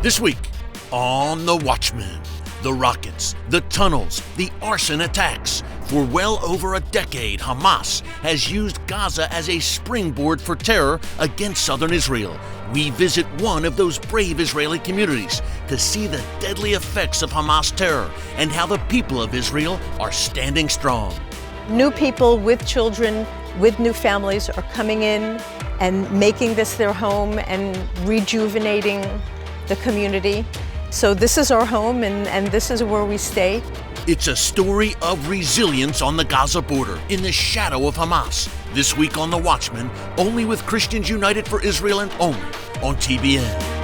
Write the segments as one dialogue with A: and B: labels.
A: This week on The Watchman, the rockets, the tunnels, the arson attacks. For well over a decade, Hamas has used Gaza as a springboard for terror against southern Israel. We visit one of those brave Israeli communities to see the deadly effects of Hamas terror and how the people of Israel are standing strong.
B: New people with children, with new families are coming in and making this their home and rejuvenating the community. So this is our home and this is where we stay.
A: It's a story of resilience on the Gaza border in the shadow of Hamas. This week on The Watchman, only with Christians United for Israel and only on TBN.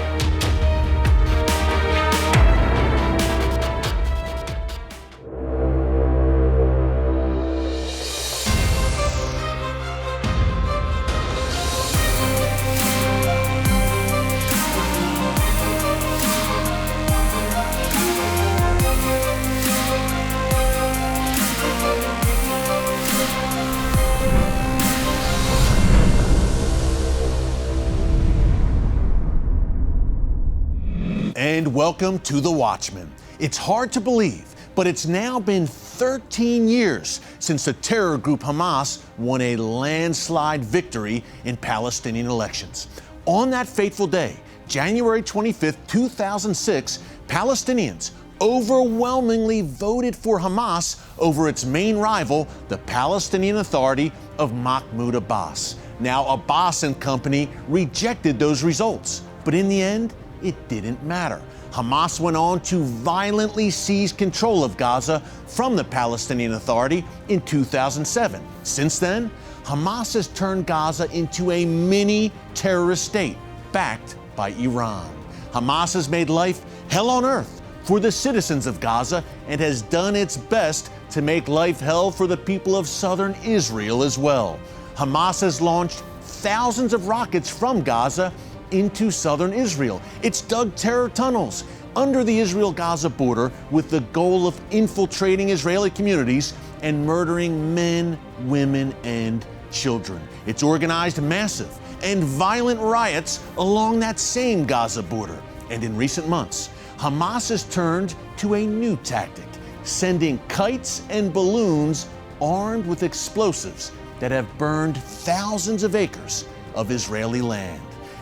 A: And welcome to The Watchman. It's hard to believe, but it's now been 13 years since the terror group Hamas won a landslide victory in Palestinian elections. On that fateful day, January 25th, 2006, Palestinians overwhelmingly voted for Hamas over its main rival, the Palestinian Authority of Mahmoud Abbas. Now, Abbas and company rejected those results, but in the end, it didn't matter. Hamas went on to violently seize control of Gaza from the Palestinian Authority in 2007. Since then, Hamas has turned Gaza into a mini terrorist state backed by Iran. Hamas has made life hell on earth for the citizens of Gaza and has done its best to make life hell for the people of southern Israel as well. Hamas has launched thousands of rockets from Gaza into southern Israel. It's dug terror tunnels under the Israel-Gaza border with the goal of infiltrating Israeli communities and murdering men, women, and children. It's organized massive and violent riots along that same Gaza border. And in recent months, Hamas has turned to a new tactic, sending kites and balloons armed with explosives that have burned thousands of acres of Israeli land.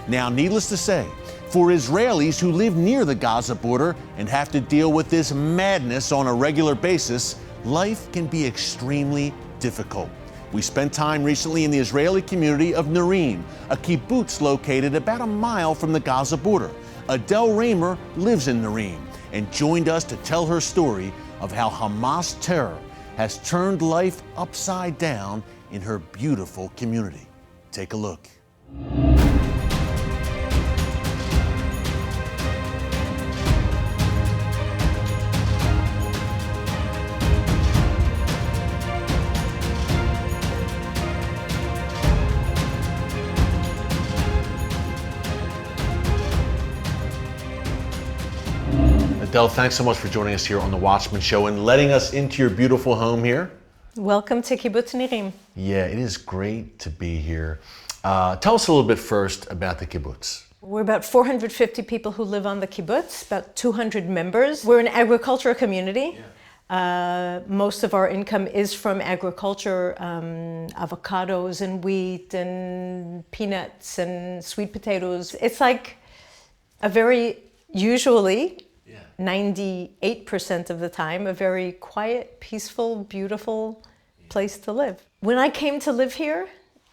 A: Now, needless to say, for Israelis who live near the Gaza border and have to deal with this madness on a regular basis, life can be extremely difficult. We spent time recently in the Israeli community of Nirim, a kibbutz located about a mile from the Gaza border. Adele Raymer lives in Nirim and joined us to tell her story of how Hamas terror has turned life upside down in her beautiful community. Take a look. Adele, thanks so much for joining us here on The Watchman Show and letting us into your beautiful home here.
B: Welcome to Kibbutz Nirim.
A: Yeah, it is great to be here. Tell us a little bit first about the kibbutz.
B: We're about 450 people who live on the kibbutz, about 200 members. We're an agricultural community. Yeah. Most of our income is from agriculture, avocados and wheat and peanuts and sweet potatoes. It's like a very, usually, 98% of the time, a very quiet, peaceful, beautiful place to live. When I came to live here,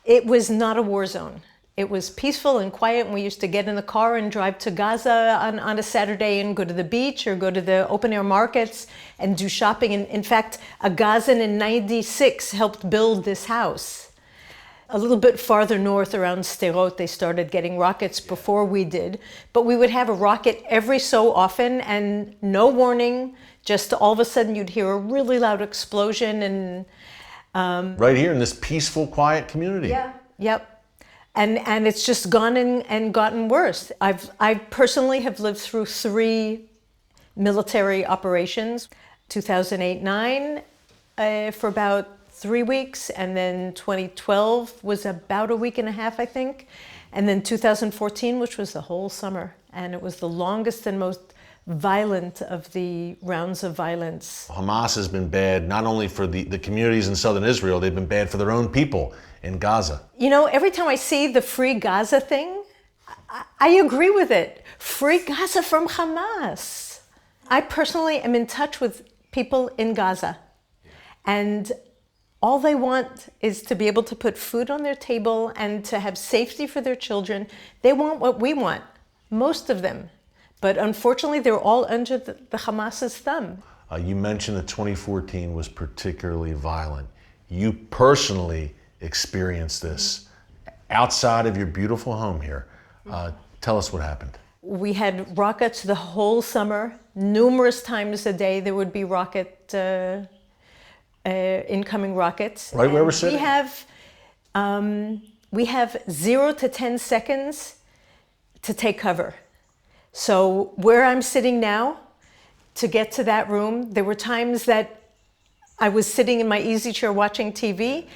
B: it was not a war zone. It was peaceful and quiet, and we used to get in the car and drive to Gaza on a Saturday and go to the beach or go to the open-air markets and do shopping. And in fact, a Gazan in '96 helped build this house. A little bit farther north around Sderot, they started getting rockets before we did. But we would have a rocket every so often and no warning. Just all of a sudden you'd hear a really loud explosion. And
A: right here in this peaceful, quiet community.
B: Yeah, yep. And it's just gone and gotten worse. I personally have lived through 3 military operations, 2008-9 for about 3 weeks, and then 2012 was about a week and a half, I think. And then 2014, which was the whole summer. And it was the longest and most violent of the rounds of violence.
A: Hamas has been bad not only for the communities in southern Israel, they've been bad for their own people in Gaza.
B: You know, every time I see the Free Gaza thing, I agree with it. Free Gaza from Hamas. I personally am in touch with people in Gaza. And all they want is to be able to put food on their table and to have safety for their children. They want what we want, most of them. But unfortunately, they're all under the Hamas's thumb.
A: You mentioned that 2014 was particularly violent. You personally experienced this outside of your beautiful home here. Tell us what happened.
B: We had rockets the whole summer. Numerous times a day there would be incoming rockets.
A: Right where we're sitting?
B: We have 0 to 10 seconds to take cover. So where I'm sitting now, to get to that room, there were times that I was sitting in my easy chair watching TV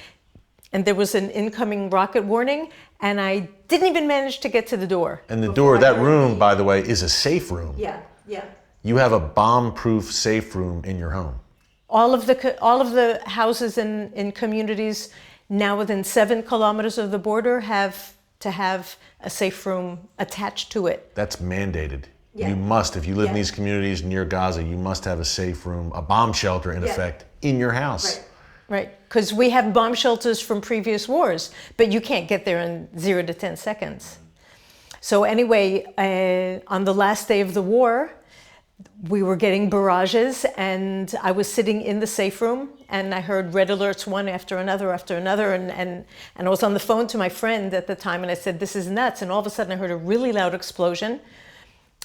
B: and there was an incoming rocket warning and I didn't even manage to get to the door.
A: And the door, that room, by the way, is a safe room.
B: Yeah.
A: You have a bomb-proof safe room in your home.
B: All of the houses in communities now within 7 kilometers of the border have to have a safe room attached to it.
A: That's mandated.
B: Yeah.
A: You must, if you live in these communities near Gaza, you must have a safe room, a bomb shelter in effect, in your house.
B: Right, because we have bomb shelters from previous wars, but you can't get there in 0 to 10 seconds. So anyway, on the last day of the war, we were getting barrages and I was sitting in the safe room and I heard red alerts one after another and I was on the phone to my friend at the time and I said, this is nuts. And all of a sudden I heard a really loud explosion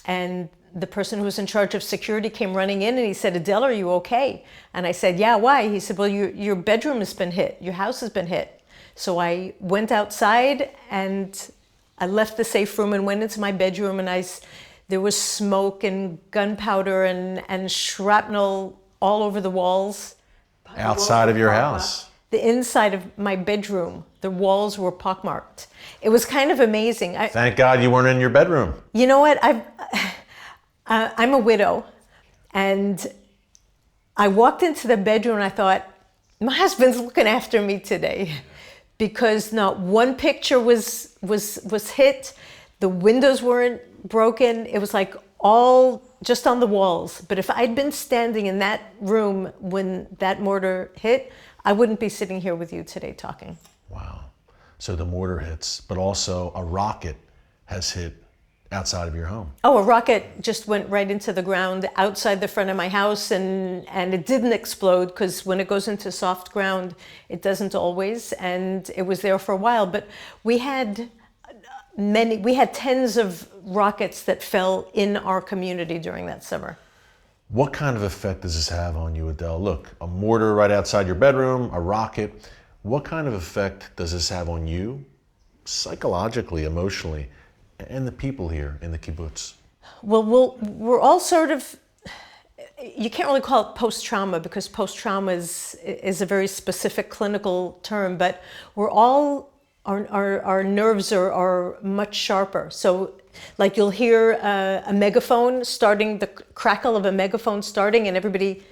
B: and the person who was in charge of security came running in and he said, Adele, are you okay? And I said, yeah, why? He said, well, your bedroom has been hit. Your house has been hit. So I went outside and I left the safe room and went into my bedroom and there was smoke and gunpowder and shrapnel all over the walls.
A: Outside of your house?
B: The inside of my bedroom, the walls were pockmarked. It was kind of amazing.
A: Thank God you weren't in your bedroom.
B: You know what? I'm a widow. And I walked into the bedroom and I thought, my husband's looking after me today. Because not one picture was hit. The windows weren't broken. It was like all just on the walls. But if I'd been standing in that room when that mortar hit, I wouldn't be sitting here with you today talking.
A: Wow. So the mortar hits, but also a rocket has hit outside of your home.
B: Oh, a rocket just went right into the ground outside the front of my house and it didn't explode because when it goes into soft ground, it doesn't always. And it was there for a while, but we had tens of rockets that fell in our community during that summer.
A: What kind of effect does this have on you, Adele? Look, a mortar right outside your bedroom, a rocket. What kind of effect does this have on you, psychologically, emotionally, and the people here in the kibbutz?
B: Well, we're all sort of, you can't really call it post-trauma because post-trauma is a very specific clinical term, but we're all, our nerves are much sharper. So like you'll hear a megaphone starting, the crackle of a megaphone starting and everybody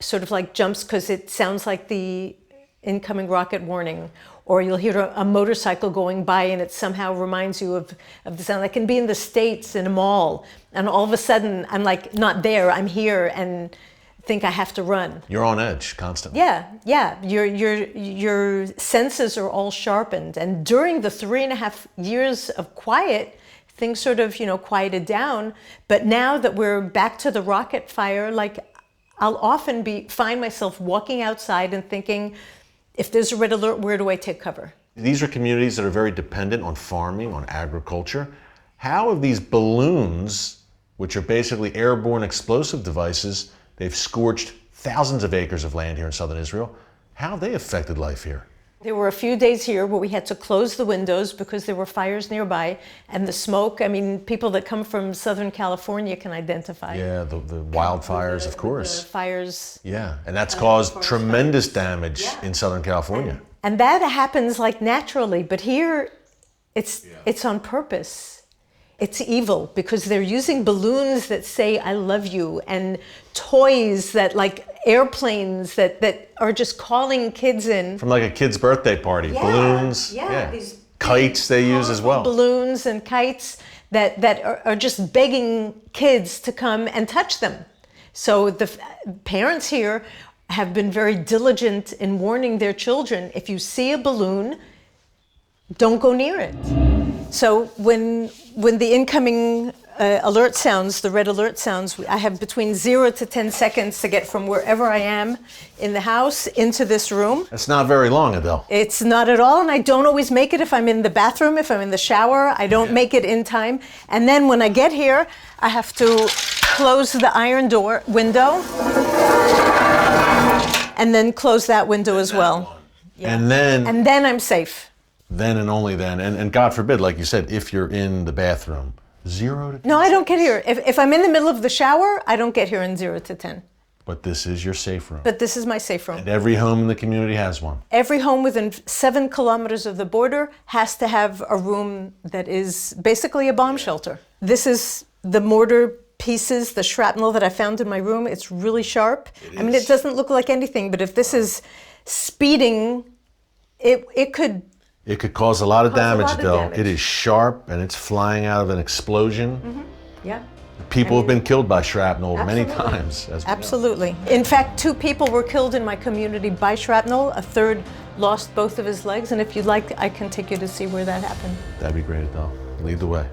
B: sort of like jumps because it sounds like the incoming rocket warning. Or you'll hear a motorcycle going by and it somehow reminds you of the sound. I can be in the States in a mall and all of a sudden I'm like not there, I'm here and think I have to run.
A: You're on edge constantly.
B: Yeah. Your senses are all sharpened. And during the 3.5 years of quiet, things sort of, quieted down. But now that we're back to the rocket fire, like I'll often find myself walking outside and thinking, if there's a red alert, where do I take cover?
A: These are communities that are very dependent on farming, on agriculture. How have these balloons, which are basically airborne explosive devices, they've scorched thousands of acres of land here in southern Israel, how have they affected life here?
B: There were a few days here where we had to close the windows because there were fires nearby and the smoke. I mean, people that come from Southern California can identify.
A: Yeah, the wildfires, of course.
B: The fires.
A: Yeah, and that's caused tremendous damage in Southern California.
B: And that happens like naturally, but here It's on purpose. It's evil because they're using balloons that say "I love you" and toys that like airplanes that are just calling kids in
C: From like a kid's birthday party, balloons,
B: these
C: kites they use as well.
B: balloons and kites that are just begging kids to come and touch them. So the parents here have been very diligent in warning their children, if you see a balloon, don't go near it. So when the incoming alert sounds, the red alert sounds, I have between 0 to 10 seconds to get from wherever I am in the house into this room.
C: That's not very long, Adele.
B: It's not at all, and I don't always make it if I'm in the bathroom, if I'm in the shower. I don't make it in time. And then when I get here, I have to close the iron door window and then close that window as well. Yeah.
C: And
B: then I'm safe.
C: Then and only then, and God forbid, like you said, if you're in the bathroom, 0 to 10.
B: No, I don't get here. If I'm in the middle of the shower, I don't get here in 0 to 10.
C: But this is your safe room.
B: But this is my safe room.
C: And every home in the community has one.
B: Every home within 7 kilometers of the border has to have a room that is basically a bomb shelter. This is the mortar pieces, the shrapnel that I found in my room. It's really sharp. I mean, it doesn't look like anything, but if this is speeding, it could...
C: It could cause a lot of damage, though.
B: damage.
C: It is sharp and it's flying out of an explosion.
B: Mm-hmm. Yeah.
C: People have been killed by shrapnel many
B: Absolutely.
C: times. As we know.
B: Absolutely. In fact, 2 people were killed in my community by shrapnel. A third lost both of his legs. And if you'd like, I can take you to see where that happened.
C: That'd be great, Adele. Lead the way.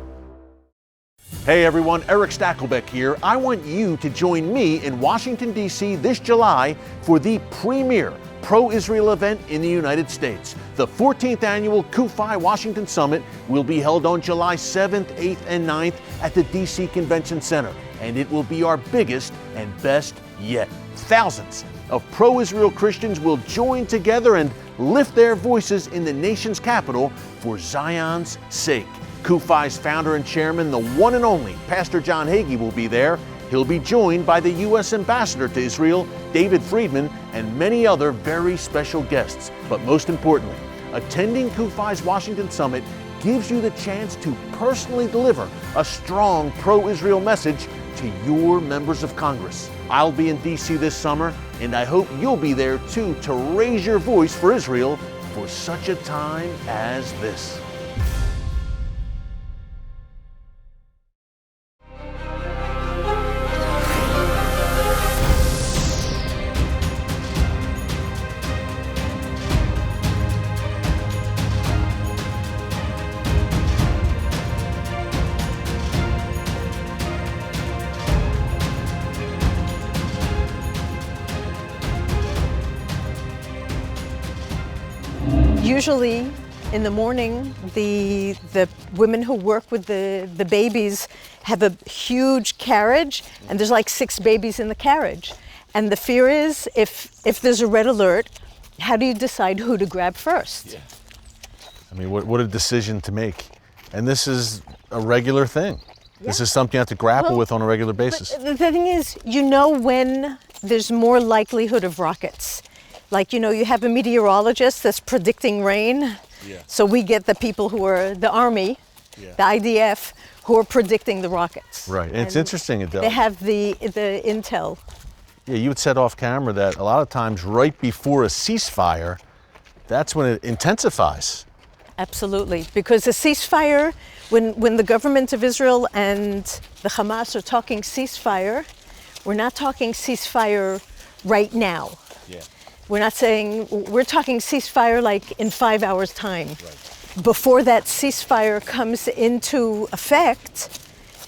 A: Hey everyone, Erick Stakelbeck here. I want you to join me in Washington, D.C. this July for the premier pro-Israel event in the United States. The 14th annual CUFI Washington Summit will be held on July 7th, 8th, and 9th at the D.C. Convention Center, and it will be our biggest and best yet. Thousands of pro-Israel Christians will join together and lift their voices in the nation's capital for Zion's sake. CUFI's founder and chairman, the one and only Pastor John Hagee, will be there. He'll be joined by the U.S. Ambassador to Israel, David Friedman, and many other very special guests. But most importantly, attending CUFI's Washington Summit gives you the chance to personally deliver a strong pro-Israel message to your members of Congress. I'll be in D.C. this summer, and I hope you'll be there too to raise your voice for Israel for such a time as this.
B: Usually in the morning, the women who work with the babies have a huge carriage, and there's like 6 babies in the carriage. And the fear is, if there's a red alert, how do you decide who to grab first?
C: Yeah. I mean, what a decision to make. And this is a regular thing. Yeah. This is something you have to grapple with on a regular basis.
B: But the thing is, you know when there's more likelihood of rockets. Like, you know, you have a meteorologist that's predicting rain. Yeah. So we get the people who are the Army, the IDF, who are predicting the rockets.
C: Right, and it's interesting, Adele.
B: They have the intel.
C: Yeah, you had said off camera that a lot of times right before a ceasefire, that's when it intensifies.
B: Absolutely, because a ceasefire, when the government of Israel and the Hamas are talking ceasefire, we're not talking ceasefire right now. Yeah. We're not saying, we're talking ceasefire like in 5 hours' time. Right. Before that ceasefire comes into effect,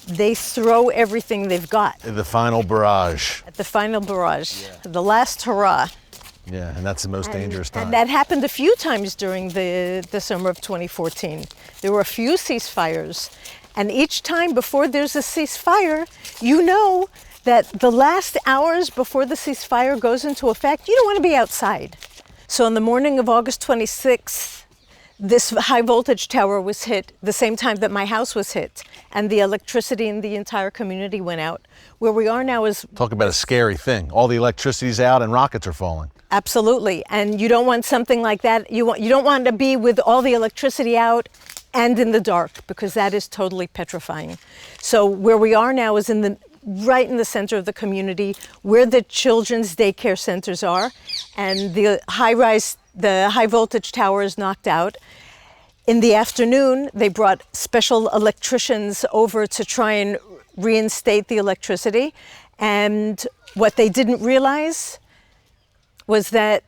B: they throw everything they've got.
C: The final barrage.
B: The final barrage, the last hurrah.
C: Yeah, and that's the most dangerous time.
B: And that happened a few times during the summer of 2014. There were a few ceasefires. And each time before there's a ceasefire, you know that the last hours before the ceasefire goes into effect, you don't want to be outside. So on the morning of August 26th, this high voltage tower was hit the same time that my house was hit, and the electricity in the entire community went out. Where we are now is...
C: Talk about a scary thing. All the electricity's out and rockets are falling.
B: Absolutely, and you don't want something like that. You don't want to be with all the electricity out and in the dark, because that is totally petrifying. So where we are now is right in the center of the community, where the children's daycare centers are, and the high voltage tower is knocked out. In the afternoon, they brought special electricians over to try and reinstate the electricity. And what they didn't realize was that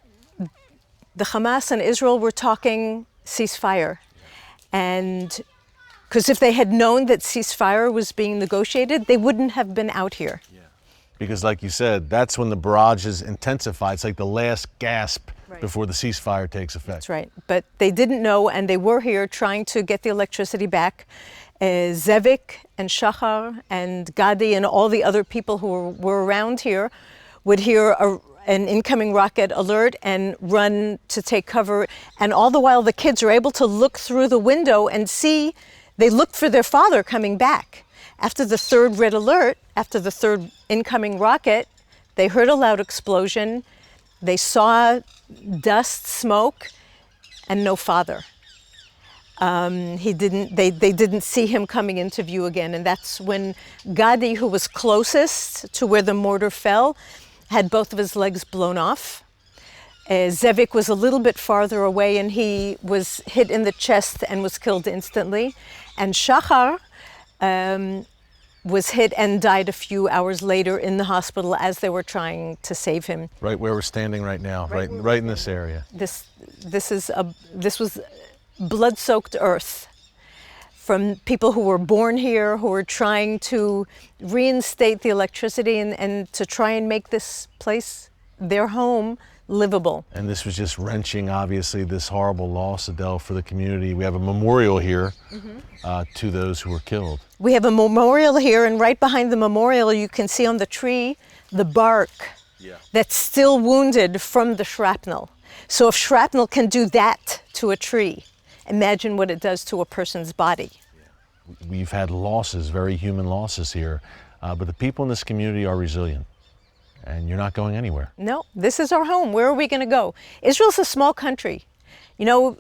B: the Hamas and Israel were talking ceasefire. And because if they had known that ceasefire was being negotiated, they wouldn't have been out here.
C: Yeah. Because like you said, that's when the barrages intensify. It's like the last gasp before the ceasefire takes effect.
B: That's right. But they didn't know, and they were here trying to get the electricity back. Zevik and Sha'ar and Gadi and all the other people who were around here would hear an incoming rocket alert and run to take cover. And all the while, the kids are able to look through the window and see, they looked for their father coming back. After the third red alert, after the third incoming rocket, they heard a loud explosion. They saw dust, smoke, and no father. They didn't see him coming into view again. And that's when Gadi, who was closest to where the mortar fell, had both of his legs blown off. Zevik was a little bit farther away, and he was hit in the chest and was killed instantly. And Sha'ar was hit and died a few hours later in the hospital as they were trying to save him.
C: Right where we're standing right now, right in this area.
B: This was blood-soaked earth from people who were born here, who were trying to reinstate the electricity and to try and make this place, their home, livable.
C: And this was just wrenching, obviously, this horrible loss, Adele, for the community. We have a memorial here to those who were killed.
B: We have a memorial here, and right behind the memorial, you can see on the tree the bark that's still wounded from the shrapnel. So if shrapnel can do that to a tree, imagine what it does to a person's body.
C: We've had losses, very human losses here, but the people in this community are resilient, and you're not going anywhere.
B: No, this is our home. Where are we going to go? Israel's a small country. You know,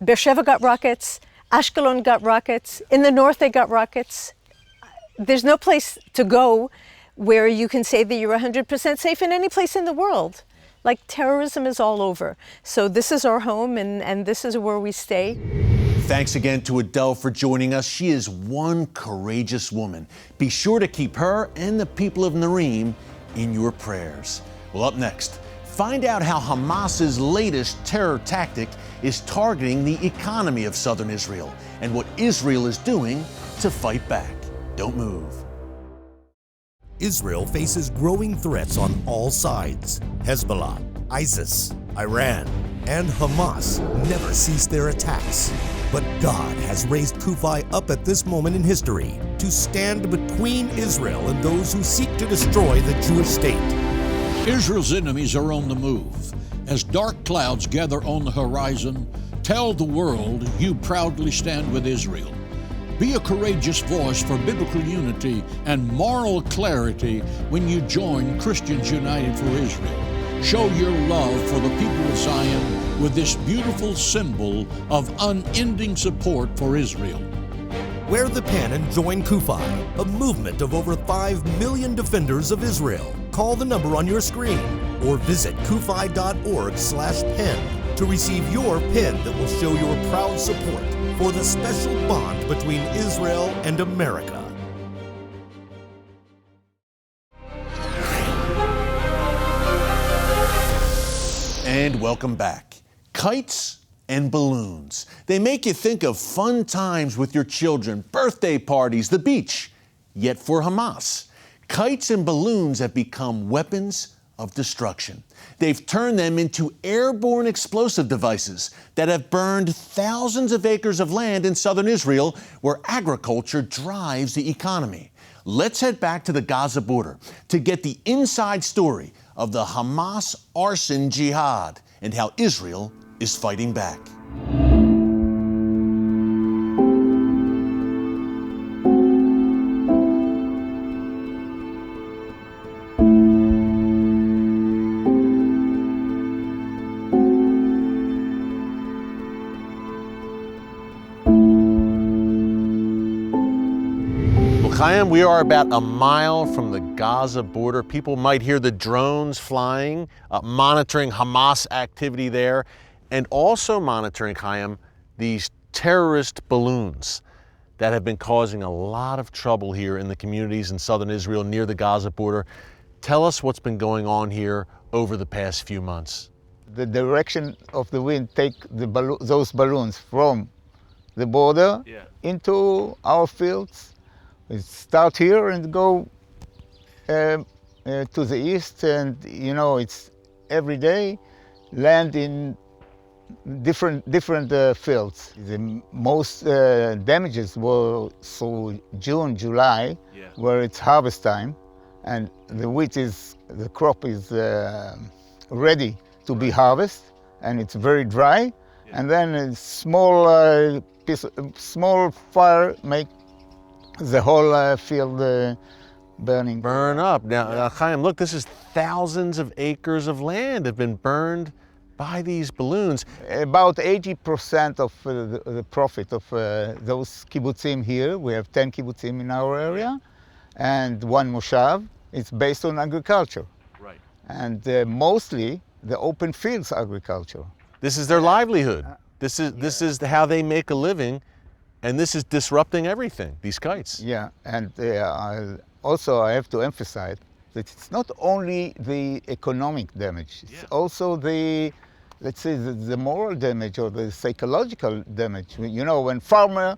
B: Beersheba got rockets, Ashkelon got rockets, in the north they got rockets. There's no place to go where you can say that you're 100% safe in any place in the world. Like, terrorism is all over. So this is our home, and this is where we stay.
A: Thanks again to Adele for joining us. She is one courageous woman. Be sure to keep her and the people of Nirim in your prayers. Well, up next, find out how Hamas's latest terror tactic is targeting the economy of southern Israel and what Israel is doing to fight back. Don't move.
D: Israel faces growing threats on all sides. Hezbollah, ISIS, Iran, and Hamas never cease their attacks. But God has raised Kufi up at this moment in history to stand between Israel and those who seek to destroy the Jewish state.
E: Israel's enemies are on the move. As dark clouds gather on the horizon, tell the world you proudly stand with Israel. Be a courageous voice for biblical unity and moral clarity when you join Christians United for Israel. Show your love for the people of Zion with this beautiful symbol of unending support for Israel.
D: Wear the pen and join Kufi, a movement of over 5 million defenders of Israel. Call the number on your screen or visit kufi.org/pen to receive your pen that will show your proud support for the special bond between Israel and America.
A: And welcome back. Kites and balloons. They make you think of fun times with your children, birthday parties, the beach. Yet for Hamas, kites and balloons have become weapons of destruction. They've turned them into airborne explosive devices that have burned thousands of acres of land in southern Israel where agriculture drives the economy. Let's head back to the Gaza border to get the inside story of the Hamas arson jihad and how Israel is fighting back.
C: Chaim, we are about a mile from the Gaza border. People might hear the drones flying, monitoring Hamas activity there, and also monitoring, Chaim, these terrorist balloons that have been causing a lot of trouble here in the communities in southern Israel near the Gaza border. Tell us what's been going on here over the past few months.
F: The direction of the wind take those balloons from the border into our fields. We start here and go to the east, and you know, it's every day land in different fields. The most damages were through June, July, where it's harvest time, and the crop is ready to be harvested, and it's very dry, and then a small small fire make the whole field burning.
C: Burn up. Now, Chaim, look, this is thousands of acres of land have been burned by these balloons.
F: About 80% of the profit of those kibbutzim here, we have 10 kibbutzim in our area, and one moshav, it's based on agriculture.
C: Right.
F: And mostly the open fields agriculture.
C: This is their livelihood. This is how they make a living, and this is disrupting everything, these kites.
F: Yeah, and also I have to emphasize that it's not only the economic damage, it's also the, let's say, the moral damage or the psychological damage. You know, when farmer,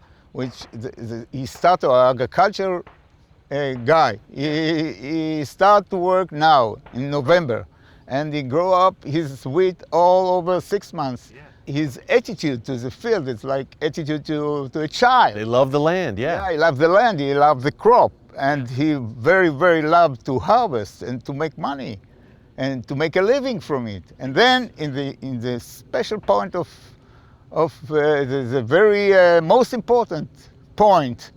F: he started agriculture guy, he start to work now in November, and he grow up his wheat all over 6 months. Yeah. His attitude to the field is like attitude to a child.
C: They love the land, yeah.
F: He loves the land, he loves the crop, and he very, very loves to harvest and to make money and to make a living from it. And then in the special point of the very most important point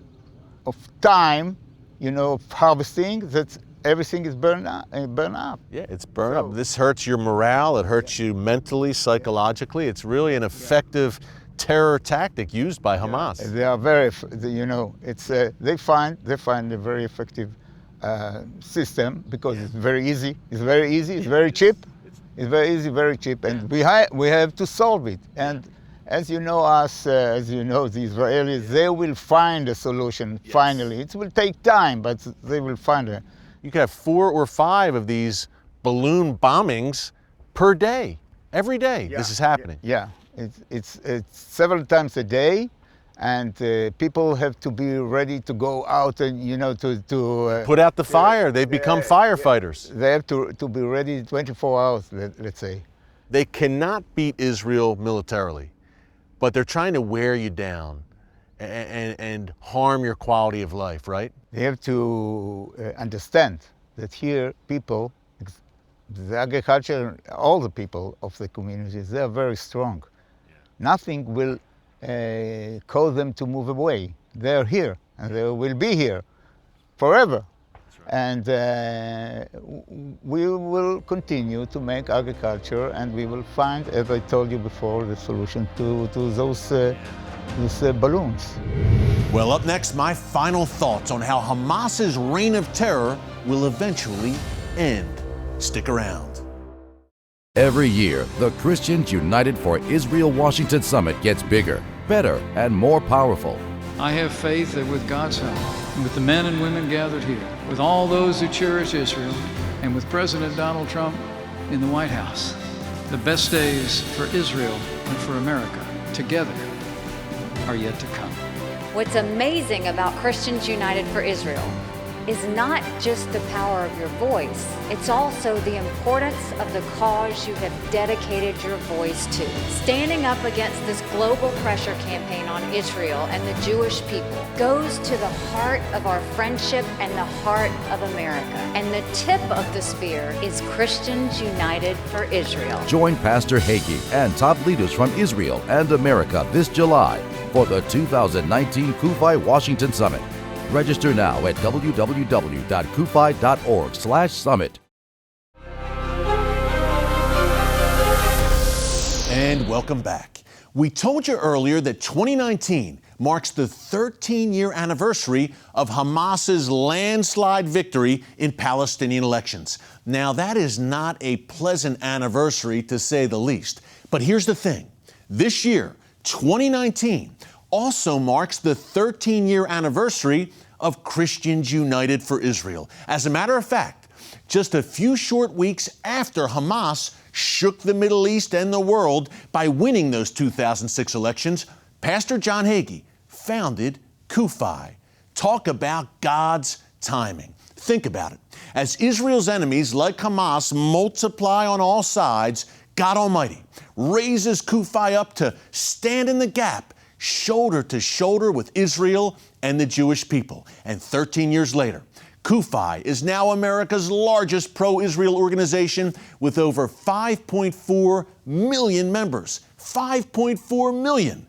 F: of time, you know, of harvesting, that everything is burned up.
C: Yeah, it's burned up. This hurts your morale, it hurts you mentally, psychologically. It's really an effective terror tactic used by Hamas.
F: They are very, you know, it's they find a very effective system because it's very easy. It's very easy. It's very cheap. It's very easy, very cheap, and we have to solve it. And as you know, the Israelis, they will find a solution. Finally, it will take time, but they will find it.
C: You could have 4 or 5 of these balloon bombings per day. Every day this is happening.
F: Yeah, it's several times a day, and people have to be ready to go out and, you know, to
C: put out the fire. They've become firefighters.
F: They have to be ready 24 hours, let's say.
C: They cannot beat Israel militarily, but they're trying to wear you down and harm your quality of life, right?
F: They have to understand that here people, the agriculture, all the people of the communities, they are very strong. Nothing will cause them to move away. They are here, and they will be here forever. And we will continue to make agriculture, and we will find, as I told you before, the solution to those balloons.
A: Well, up next, my final thoughts on how Hamas's reign of terror will eventually end. Stick around.
G: Every year, the Christians United for Israel Washington Summit gets bigger, better, and more powerful.
H: I have faith that with God's help, and with the men and women gathered here, with all those who cherish Israel, and with President Donald Trump in the White House, the best days for Israel and for America together are yet to come.
I: What's amazing about Christians United for Israel is not just the power of your voice, it's also the importance of the cause you have dedicated your voice to. Standing up against this global pressure campaign on Israel and the Jewish people goes to the heart of our friendship and the heart of America. And the tip of the spear is Christians United for Israel.
G: Join Pastor Hagee and top leaders from Israel and America this July for the 2019 CUFI Washington Summit. Register now at www.cufi.org/summit.
A: And welcome back. We told you earlier that 2019 marks the 13-year anniversary of Hamas's landslide victory in Palestinian elections. Now, that is not a pleasant anniversary, to say the least. But here's the thing. This year, 2019, also marks the 13-year anniversary of Christians United for Israel. As a matter of fact, just a few short weeks after Hamas shook the Middle East and the world by winning those 2006 elections, Pastor John Hagee founded CUFI. Talk about God's timing. Think about it. As Israel's enemies like Hamas multiply on all sides, God Almighty raises CUFI up to stand in the gap, shoulder to shoulder with Israel and the Jewish people. And 13 years later, CUFI is now America's largest pro-Israel organization with over 5.4 million members. 5.4 million.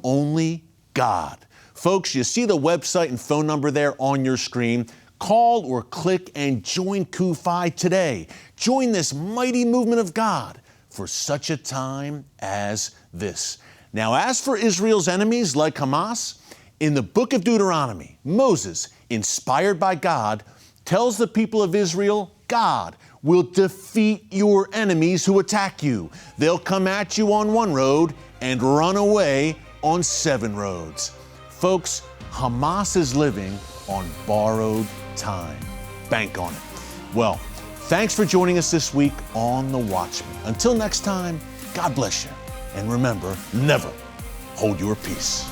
A: Only God. Folks, you see the website and phone number there on your screen. Call or click and join CUFI today. Join this mighty movement of God for such a time as this. Now, as for Israel's enemies like Hamas, in the book of Deuteronomy, Moses, inspired by God, tells the people of Israel, God will defeat your enemies who attack you. They'll come at you on one road and run away on 7 roads. Folks, Hamas is living on borrowed time. Bank on it. Well, thanks for joining us this week on The Watchman. Until next time, God bless you. And remember, never hold your peace.